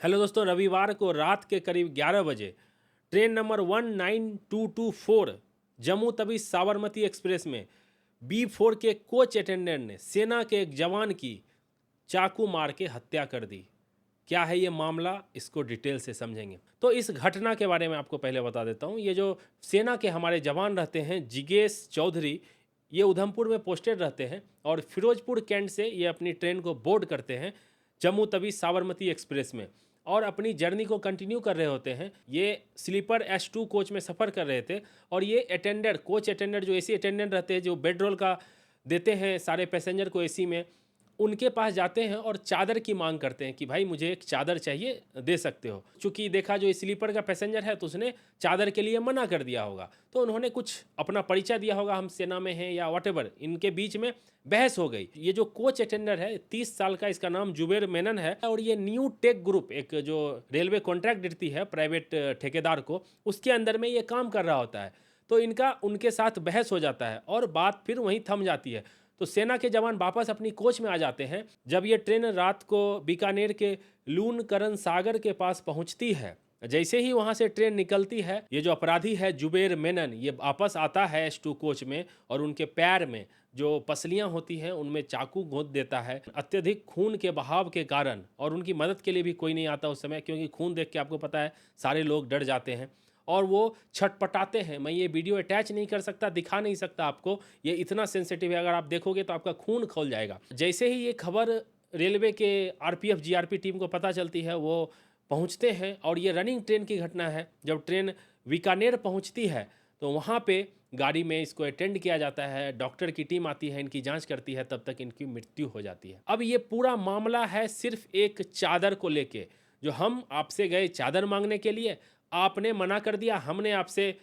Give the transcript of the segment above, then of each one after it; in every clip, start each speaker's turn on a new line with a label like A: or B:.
A: Hello दोस्तों, रविवार को रात के करीब 11 बजे train number 19224 Jammu Tawi Sabarmati express में B4 के कोच अटेंडेंट ने सेना के एक जवान की चाकू मार के हत्या कर दी। क्या है ये मामला, इसको डिटेल से समझेंगे। तो इस घटना के बारे में आपको पहले बता देता हूँ। ये जो सेना के हमारे जवान रहते हैं, जिगेश चौधरी, ये उधमपुर में पोस्टेड रहते हैं और फिरोजपुर कैंट से ये अपनी ट्रेन को बोर्ड करते हैं जम्मू तवी साबरमती एक्सप्रेस में और अपनी जर्नी को कंटिन्यू कर रहे होते हैं। ये स्लीपर S2 कोच में सफ़र कर रहे थे और ये अटेंडेंट, कोच अटेंडेंट जो एसी अटेंडेंट रहते हैं, जो बेड रोल का देते हैं सारे पैसेंजर को एसी में, उनके पास जाते हैं और चादर की मांग करते हैं कि भाई मुझे एक चादर चाहिए, दे सकते हो। चूंकि देखा जो स्लीपर का पैसेंजर है तो उसने चादर के लिए मना कर दिया होगा, तो उन्होंने कुछ अपना परिचय दिया होगा, हम सेना में हैं या व्हाटएवर। इनके बीच में बहस हो गई। ये जो कोच अटेंडर है 30 साल का, इसका नाम जुबेर मेनन है और ये न्यू टेक ग्रुप, एक जो रेलवे कॉन्ट्रैक्ट देती है प्राइवेट ठेकेदार को, उसके अंदर में ये काम कर रहा होता है। तो इनका उनके साथ बहस हो जाता है और बात फिर वहीं थम जाती है। तो सेना के जवान वापस अपनी कोच में आ जाते हैं। जब ये ट्रेन रात को बीकानेर के लूनकरण सागर के पास पहुंचती है, जैसे ही वहां से ट्रेन निकलती है, ये जो अपराधी है जुबेर मेनन, ये वापस आता है S2 कोच में और उनके पैर में जो पसलियां होती हैं उनमें चाकू घोंप देता है। अत्यधिक खून के बहाव के कारण, और उनकी मदद के लिए भी कोई नहीं आता उस समय, क्योंकि खून देख के आपको पता है सारे लोग डर जाते हैं और वो छटपटाते हैं। मैं ये वीडियो अटैच नहीं कर सकता, दिखा नहीं सकता आपको, ये इतना सेंसिटिव है, अगर आप देखोगे तो आपका खून खौल जाएगा। जैसे ही ये खबर रेलवे के RPF GRP टीम को पता चलती है, वो पहुंचते हैं और ये रनिंग ट्रेन की घटना है। जब ट्रेन बीकानेर पहुंचती है तो वहाँ पे गाड़ी में इसको अटेंड किया जाता है, डॉक्टर की टीम आती है, इनकी जांच करती है, तब तक इनकी मृत्यु हो जाती है। अब ये पूरा मामला है सिर्फ एक चादर को लेके, जो हम आपसे गए चादर मांगने के लिए, आपने मना कर दिया, हमने आपसे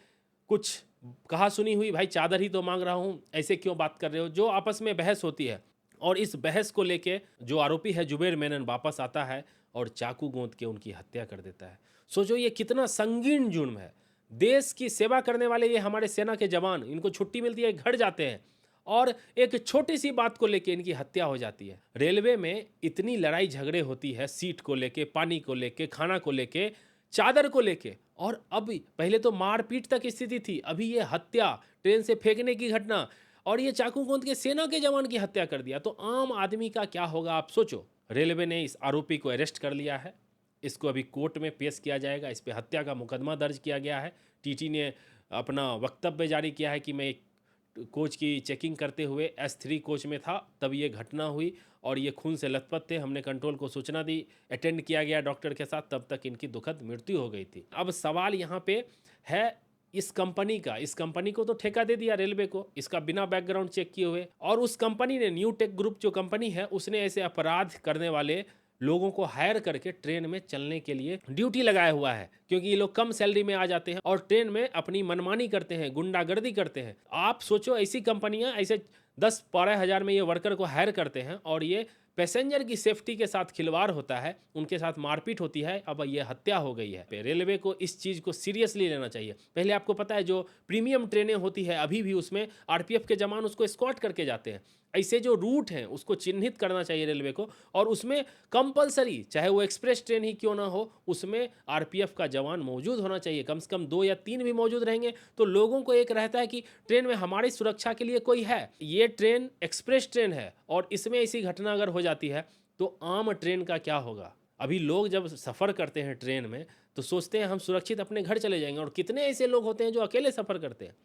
A: कुछ कहा सुनी हुई, भाई चादर ही तो मांग रहा हूँ, ऐसे क्यों बात कर रहे हो, जो आपस में बहस होती है। और इस बहस को लेके जो आरोपी है जुबेर मेनन वापस आता है और चाकू गोंद के उनकी हत्या कर देता है। सोचो ये कितना संगीन जुर्म है। देश की सेवा करने वाले ये हमारे सेना के जवान, इनको छुट्टी मिलती है, घर जाते हैं और एक छोटी सी बात को लेके इनकी हत्या हो जाती है। रेलवे में इतनी लड़ाई झगड़े होती है, सीट को लेके, पानी को लेके, खाना को लेके, चादर को लेके, और अभी पहले तो मारपीट तक स्थिति थी, अभी ये हत्या, ट्रेन से फेंकने की घटना, और ये चाकू गोंद के सेना के जवान की हत्या कर दिया। तो आम आदमी का क्या होगा आप सोचो। रेलवे ने इस आरोपी को अरेस्ट कर लिया है, इसको अभी कोर्ट में पेश किया जाएगा, इस पे हत्या का मुकदमा दर्ज किया गया है। TT ने अपना वक्तव्य जारी किया है कि मैं कोच की चेकिंग करते हुए S3 कोच में था, तब ये घटना हुई और ये खून से लथपथ थे, हमने कंट्रोल को सूचना दी, अटेंड किया गया डॉक्टर के साथ, तब तक इनकी दुखद मृत्यु हो गई थी। अब सवाल यहाँ पे है इस कंपनी का, इस कंपनी को तो ठेका दे दिया रेलवे को, इसका बिना बैकग्राउंड चेक किए हुए, और उस कंपनी ने, न्यू टेक ग्रुप जो कंपनी है, उसने ऐसे अपराध करने वाले लोगों को हायर करके ट्रेन में चलने के लिए ड्यूटी लगाया हुआ है, क्योंकि ये लोग कम सैलरी में आ जाते हैं और ट्रेन में अपनी मनमानी करते हैं, गुंडागर्दी करते हैं। आप सोचो ऐसी कंपनियां ऐसे 10-12 हज़ार में ये वर्कर को हायर करते हैं और ये पैसेंजर की सेफ्टी के साथ खिलवाड़ होता है, उनके साथ मारपीट होती है, अब ये हत्या हो गई है। रेलवे को इस चीज़ को सीरियसली लेना चाहिए। पहले आपको पता है जो प्रीमियम ट्रेनें होती है अभी भी, उसमें RPF के जवान उसको एस्कॉर्ट करके जाते हैं। ऐसे जो रूट हैं उसको चिन्हित करना चाहिए रेलवे को, और उसमें कंपलसरी, चाहे वो एक्सप्रेस ट्रेन ही क्यों ना हो, उसमें RPF का जवान मौजूद होना चाहिए। कम से कम 2 या 3 भी मौजूद रहेंगे तो लोगों को एक रहता है कि ट्रेन में हमारी सुरक्षा के लिए कोई है। ये ट्रेन एक्सप्रेस ट्रेन है और इसमें ऐसी घटना अगर हो जाती है तो आम ट्रेन का क्या होगा। अभी लोग जब सफ़र करते हैं ट्रेन में तो सोचते हैं हम सुरक्षित अपने घर चले जाएंगे, और कितने ऐसे लोग होते हैं जो अकेले सफ़र करते हैं,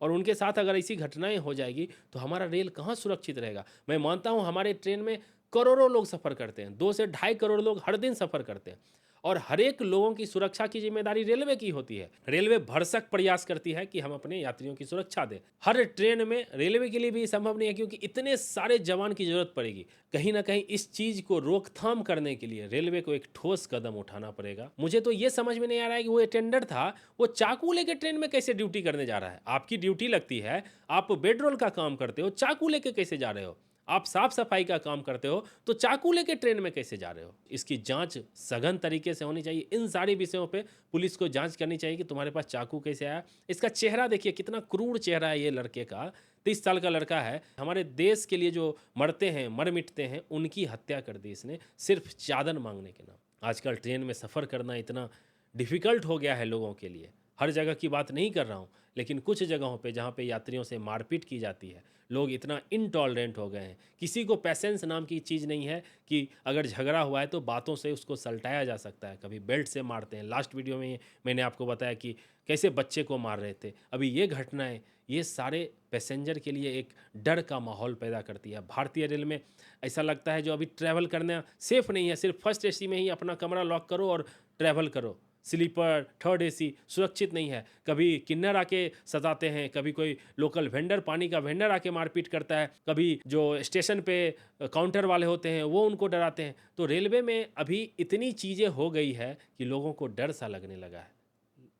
A: और उनके साथ अगर ऐसी घटनाएं हो जाएगी तो हमारा रेल कहाँ सुरक्षित रहेगा। मैं मानता हूँ हमारे ट्रेन में करोड़ों लोग सफ़र करते हैं, 2 से ढाई करोड़ लोग हर दिन सफ़र करते हैं, और हर एक लोगों की सुरक्षा की जिम्मेदारी रेलवे की होती है। रेलवे भरसक प्रयास करती है कि हम अपने यात्रियों की सुरक्षा दें। हर ट्रेन में रेलवे के लिए भी संभव नहीं है, क्योंकि इतने सारे जवान की जरूरत पड़ेगी। कहीं ना कहीं इस चीज को रोकथाम करने के लिए रेलवे को एक ठोस कदम उठाना पड़ेगा। मुझे तो ये समझ में नहीं आ रहा है कि वो अटेंडर था, वो चाकू लेके ट्रेन में कैसे ड्यूटी करने जा रहा है। आपकी ड्यूटी लगती है, आप बेड रोल का काम करते हो, चाकू लेके कैसे जा रहे हो। आप साफ सफाई का काम करते हो तो चाकू लेके ट्रेन में कैसे जा रहे हो। इसकी जांच सघन तरीके से होनी चाहिए। इन सारे विषयों पे पुलिस को जांच करनी चाहिए कि तुम्हारे पास चाकू कैसे आया। इसका चेहरा देखिए, कितना क्रूर चेहरा है ये लड़के का। 30 साल का लड़का है, हमारे देश के लिए जो मरते हैं, मर मिटते हैं, उनकी हत्या कर दी इसने, सिर्फ चादर मांगने के नाम। आजकल ट्रेन में सफ़र करना इतना डिफ़िकल्ट हो गया है लोगों के लिए। हर जगह की बात नहीं कर रहा हूँ, लेकिन कुछ जगहों पे जहाँ पे यात्रियों से मारपीट की जाती है, लोग इतना इनटॉलरेंट हो गए हैं। किसी को पेशेंस नाम की चीज़ नहीं है कि अगर झगड़ा हुआ है तो बातों से उसको सलटाया जा सकता है। कभी बेल्ट से मारते हैं। लास्ट वीडियो में मैंने आपको बताया कि कैसे बच्चे को मार रहे थे। अभी ये घटनाएँ, ये सारे पैसेंजर के लिए एक डर का माहौल पैदा करती है। भारतीय रेल में ऐसा लगता है जो अभी ट्रैवल करना सेफ़ नहीं है। सिर्फ फर्स्ट एसी में ही अपना कमरा लॉक करो और ट्रैवल करो। स्लीपर, थर्ड एसी सुरक्षित नहीं है। कभी किन्नर आके सताते हैं, कभी कोई लोकल वेंडर, पानी का वेंडर आके मारपीट करता है, कभी जो स्टेशन पे काउंटर वाले होते हैं वो उनको डराते हैं। तो रेलवे में अभी इतनी चीज़ें हो गई है कि लोगों को डर सा लगने लगा है।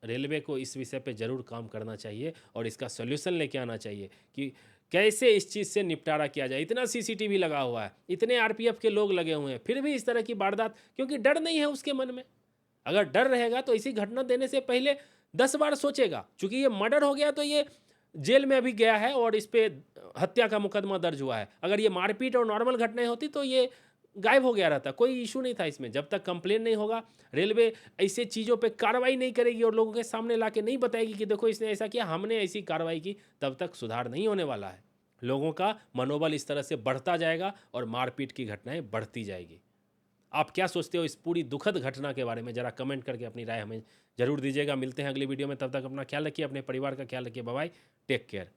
A: रेलवे को इस विषय पे ज़रूर काम करना चाहिए और इसका सॉल्यूशन लेके आना चाहिए कि कैसे इस चीज़ से निपटारा किया जाए। इतना सीसीटीवी लगा हुआ है, इतने आरपीएफ के लोग लगे हुए हैं, फिर भी इस तरह की वारदात, क्योंकि डर नहीं है उसके मन में। अगर डर रहेगा तो ऐसी घटना देने से पहले 10 बार सोचेगा। चूंकि ये मर्डर हो गया तो ये जेल में अभी गया है और इस पे हत्या का मुकदमा दर्ज हुआ है। अगर ये मारपीट और नॉर्मल घटनाएं होती तो ये गायब हो गया रहता, कोई इशू नहीं था इसमें। जब तक कंप्लेन नहीं होगा, रेलवे ऐसे चीज़ों पे कार्रवाई नहीं करेगी और लोगों के सामने लाके नहीं बताएगी कि देखो इसने ऐसा किया, हमने ऐसी कार्रवाई की, तब तक सुधार नहीं होने वाला है। लोगों का मनोबल इस तरह से बढ़ता जाएगा और मारपीट की घटनाएं बढ़ती जाएगी। आप क्या सोचते हो इस पूरी दुखद घटना के बारे में? ज़रा कमेंट करके अपनी राय हमें ज़रूर दीजिएगा। मिलते हैं अगली वीडियो में, तब तक अपना ख्याल रखिए, अपने परिवार का ख्याल रखिए। Bye bye, take care.